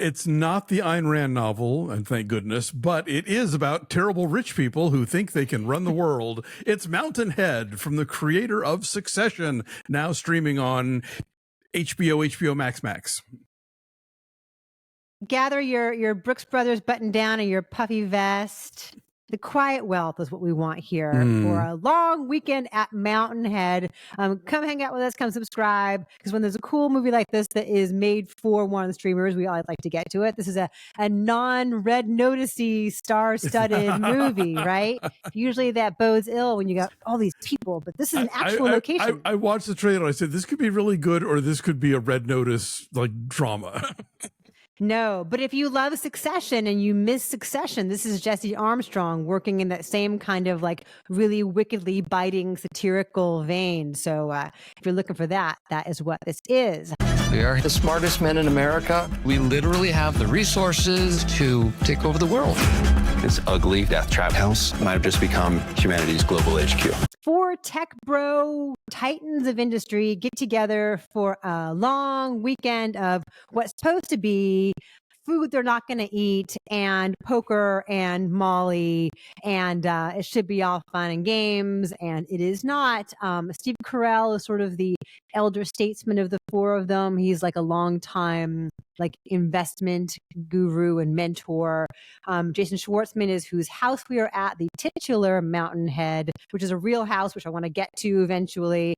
It's not the Ayn Rand novel, and thank goodness, but it is about terrible rich people who think they can run the world. It's Mountainhead from the creator of Succession, now streaming on HBO Max. Gather your Brooks Brothers button down and your puffy vest. The quiet wealth is what we want here for a long weekend at Mountainhead. Come hang out with us. Come subscribe, because when there's a cool movie like this that is made for one of the streamers, we always like to get to it. This is a non-Red Notice-y, star-studded movie, right? Usually that bodes ill when you got all these people, but this is an actual location. I watched the trailer. I said, this could be really good, or this could be a Red Notice like drama. No, but if you love Succession and you miss Succession, this is Jesse Armstrong working in that same kind of like really wickedly biting satirical vein. So if you're looking for that, that is what this is. We are the smartest men in America. We literally have the resources to take over the world. This ugly death trap house might have just become humanity's global HQ. Four tech bro titans of industry get together for a long weekend of what's supposed to be food they're not going to eat, and poker and Molly, and it should be all fun and games, and it is not. Steve Carell is sort of the elder statesman of the four of them. He's like a long time like investment guru and mentor. Jason Schwartzman is whose house we are at, the titular Mountainhead, which is a real house, which I want to get to eventually.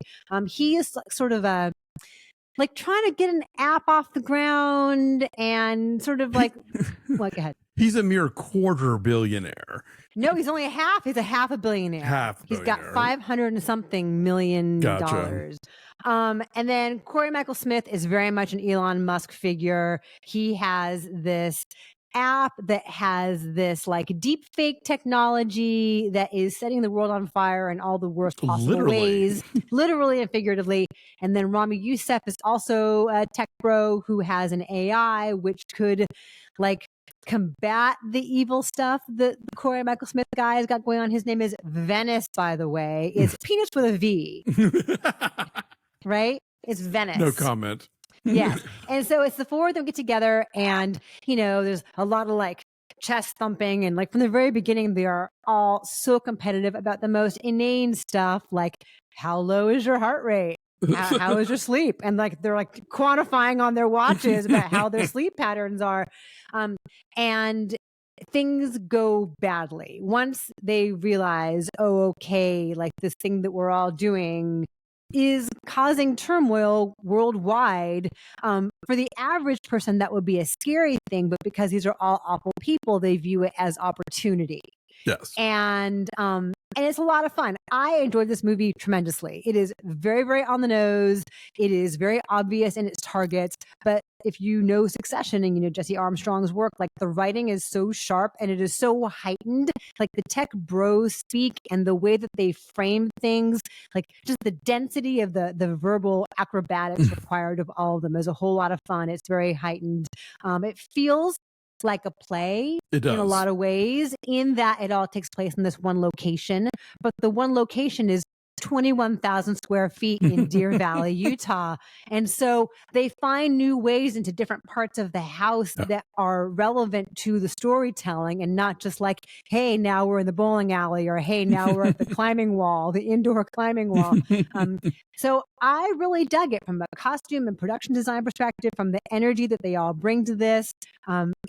He is sort of a like trying to get an app off the ground and sort of like, what, go ahead. He's a mere quarter billionaire. No, he's only a half. He's a half a billionaire. He's got 500 and something million dollars. And then Cory Michael Smith is very much an Elon Musk figure. He has this app that has this like deep fake technology that is setting the world on fire in all the worst possible ways, literally and figuratively. And then Ramy Youssef is also a tech bro who has an AI which could like combat the evil stuff that the Cory Michael Smith guy has got going on. His name is Venice, by the way. It's penis with a V, right? It's Venice. No comment. Yes. And so it's the four of them get together, and, you know, there's a lot of like chest thumping, and like from the very beginning, they are all so competitive about the most inane stuff, like how low is your heart rate? How is your sleep? And like they're like quantifying on their watches about how their sleep patterns are. And things go badly once they realize, oh, okay, like this thing that we're all doing is causing turmoil worldwide. For the average person, that would be a scary thing, but because these are all awful people, they view it as opportunity. Yes. And it's a lot of fun. I enjoyed this movie tremendously. It is very, very on the nose. It is very obvious in its targets. But if you know Succession and you know Jesse Armstrong's work, like the writing is so sharp and it is so heightened. Like the tech bros speak and the way that they frame things, like just the density of the verbal acrobatics required of all of them is a whole lot of fun. It's very heightened. It feels like a play in a lot of ways, in that it all takes place in this one location, but the one location is 21,000 square feet in Deer Valley, Utah. And so they find new ways into different parts of the house that are relevant to the storytelling, and not just like, hey, now we're in the bowling alley, or hey, now we're at the climbing wall, the indoor climbing wall. So I really dug it from a costume and production design perspective, from the energy that they all bring to this.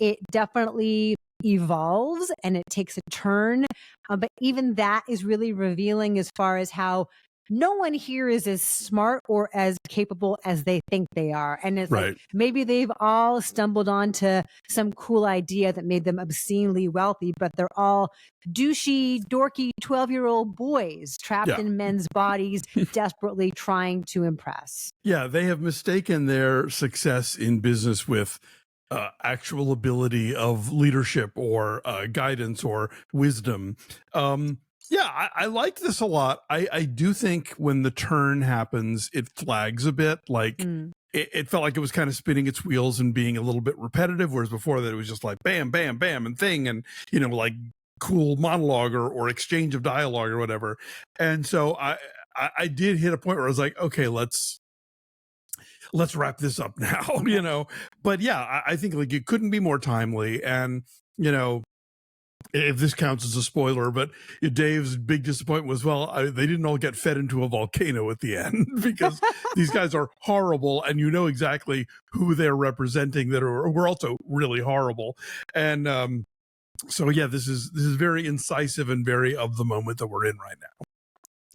It definitely evolves and it takes a turn. But even that is really revealing as far as how no one here is as smart or as capable as they think they are. And it's like, maybe they've all stumbled onto some cool idea that made them obscenely wealthy, but they're all douchey, dorky 12-year-old boys trapped in men's bodies, desperately trying to impress. Yeah, they have mistaken their success in business with actual ability of leadership or guidance or wisdom. I liked this a lot. I do think when the turn happens, it flags a bit. Like it felt like it was kind of spinning its wheels and being a little bit repetitive, whereas before that it was just like bam, bam, bam, and thing, and you know, like cool monologue or exchange of dialogue or whatever. And so I did hit a point where I was like, okay, let's let's wrap this up now, you know. But yeah, I think like it couldn't be more timely. And, you know, if this counts as a spoiler, but Dave's big disappointment was, well, they didn't all get fed into a volcano at the end because these guys are horrible, and you know exactly who they're representing that were also really horrible. And so yeah, this is very incisive and very of the moment that we're in right now.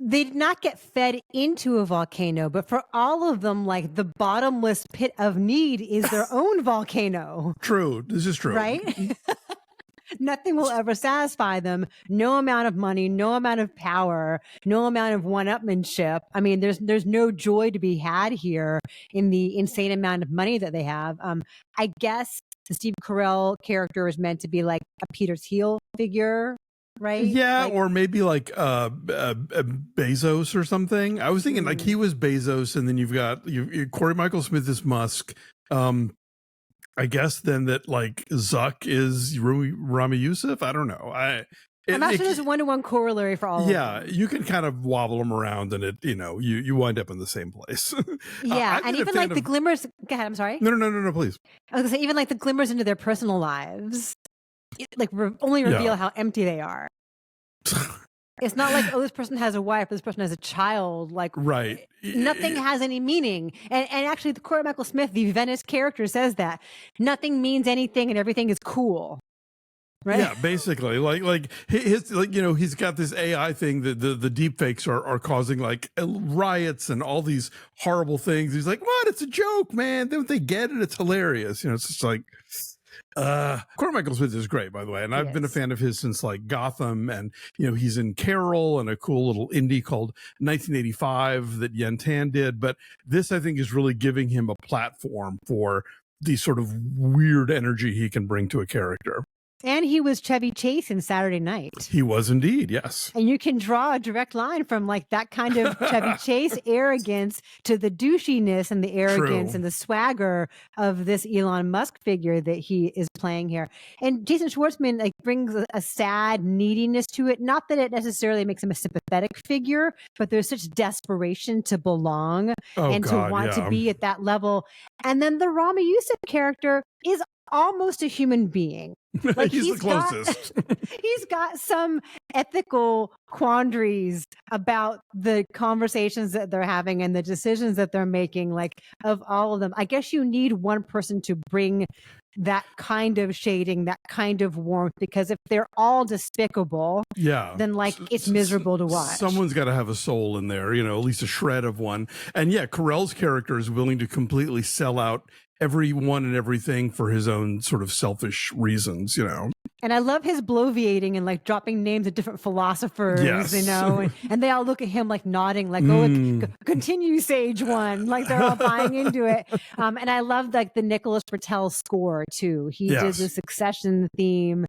They did not get fed into a volcano, but for all of them, like the bottomless pit of need is their own volcano. True. This is true. Right? Nothing will ever satisfy them. No amount of money, no amount of power, no amount of one-upmanship. I mean, there's no joy to be had here in the insane amount of money that they have. I guess the Steve Carell character is meant to be like a Peter Thiel figure, right? Yeah, like, or maybe like Bezos or something. I was thinking like he was Bezos, and then you've got Cory Michael Smith is Musk. I guess then that like Zuck is Ramy Youssef. I don't know. I'm not sure there's a one-to-one corollary for all of them. Yeah, you can kind of wobble them around, and it, you know, you wind up in the same place. Yeah, and even like the glimmers. Go ahead. I'm sorry. No, please. I was gonna say even like the glimmers into their personal lives, like only reveal how empty they are. It's not like, oh, this person has a wife, this person has a child. Like, right. Nothing has any meaning. And actually, the Cory Michael Smith, the Venice character, says that nothing means anything and everything is cool. Right? Yeah, basically, like his, like, you know, he's got this AI thing that the deep fakes are causing like riots and all these horrible things. He's like, what? It's a joke, man. Don't they get it? It's hilarious. You know, it's just like. Cory Michael Smith is great, by the way, and I've been a fan of his since like Gotham, and you know he's in Carell and a cool little indie called 1985 that Yen Tan did. But this, I think, is really giving him a platform for the sort of weird energy he can bring to a character. And he was Chevy Chase in Saturday Night. He was indeed, yes. And you can draw a direct line from like that kind of Chevy Chase arrogance to the douchiness and the arrogance and the swagger of this Elon Musk figure that he is playing here. And Jason Schwartzman like brings a sad neediness to it. Not that it necessarily makes him a sympathetic figure, but there's such desperation to belong to want to be at that level. And then the Ramy Youssef character is almost a human being. Like he's the closest. He's got some ethical quandaries about the conversations that they're having and the decisions that they're making, like of all of them. I guess you need one person to bring that kind of shading, that kind of warmth, because if they're all despicable, then like it's miserable to watch. Someone's got to have a soul in there, you know, at least a shred of one. And yeah, Carell's character is willing to completely sell out everyone and everything for his own sort of selfish reasons, you know. And I love his bloviating and like dropping names of different philosophers, you know, and they all look at him like nodding, like, oh, continue, Sage One. Like they're all buying into it. And I love like the Nicholas Britell score too. He did the Succession theme.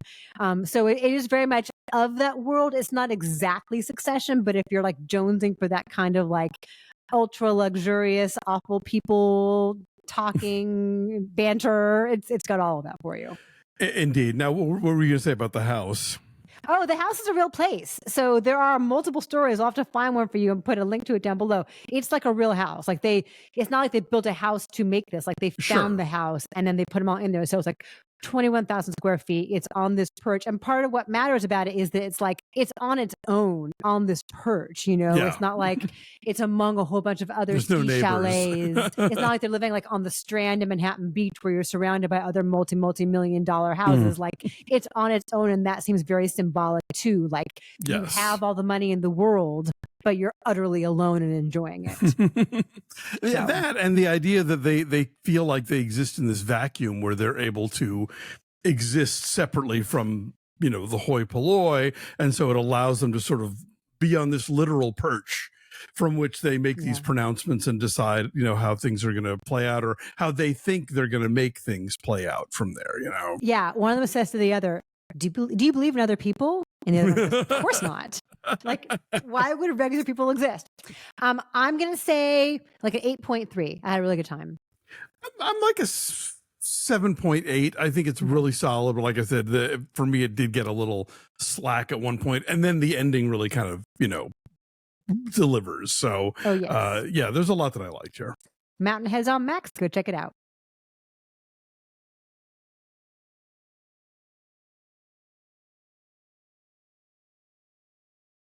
So it is very much of that world. It's not exactly Succession, but if you're like jonesing for that kind of like ultra luxurious, awful people talking banter, it's got all of that for you. Indeed. Now, what were you going to say about the house? Oh, the house is a real place. So there are multiple stories. I'll have to find one for you and put a link to it down below. It's like a real house. Like it's not like they built a house to make this. Like they found the house and then they put them all in there. So it's like 21,000 square feet. It's on this perch. And part of what matters about it is that it's like, it's on its own on this perch, you know, it's not like it's among a whole bunch of other ski chalets. It's not like they're living like on the Strand in Manhattan Beach where you're surrounded by other multi-million-dollar houses. Like it's on its own. And that seems very symbolic too. Like you have all the money in the world, but you're utterly alone and enjoying it. That and the idea that they feel like they exist in this vacuum where they're able to exist separately from, you know, the hoi polloi, and so it allows them to sort of be on this literal perch from which they make these pronouncements and decide, you know, how things are going to play out or how they think they're going to make things play out from there, you know. Yeah, one of them says to the other, do you believe in other people? And the other one goes, of course not. Like, why would regular people exist? I'm going to say like an 8.3. I had a really good time. I'm like a 7.8. I think it's really solid. But like I said, for me, it did get a little slack at one point. And then the ending really kind of, you know, delivers. So, yeah, there's a lot that I liked here. Mountainhead's on Max. Go check it out.